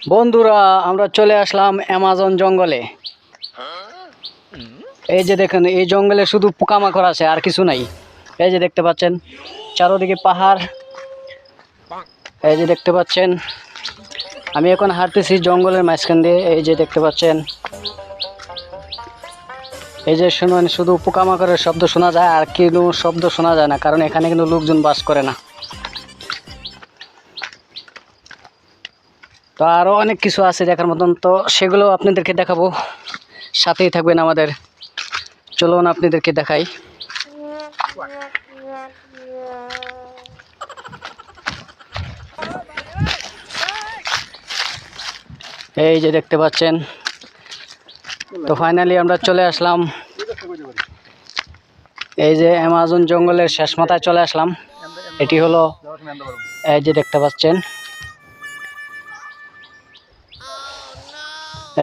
বন্ধুরা আমরা চলে আসলাম অ্যামাজন জঙ্গলে। এই যে দেখেন, এই জঙ্গলে শুধু পোকামাকড় আছে, আর কিছু নাই। এই যে দেখতে পাচ্ছেন চারদিকে পাহাড়। এই যে দেখতে পাচ্ছেন আমি এখন হাঁটতেছি জঙ্গলের মাঝখান দিয়ে। এই যে দেখতে পাচ্ছেন, এই যে শুনুন, শুধু পোকামাকড়ের শব্দ শোনা যায়, আর কোনো শব্দ শোনা যায় না, কারণ এখানে কিন্তু লোকজন বাস করে না। তো আরও অনেক কিছু আছে দেখার মতন, তো সেগুলো আপনাদেরকে দেখাবো। সাথেই থাকবেন আমাদের। চলুন আপনাদেরকে দেখাই। এই যে দেখতে পাচ্ছেন, তো ফাইনালি আমরা চলে আসলাম। এই যে অ্যামাজন জঙ্গলের শেষ মাথায় চলে আসলাম। এটি হলো, এই যে দেখতে পাচ্ছেন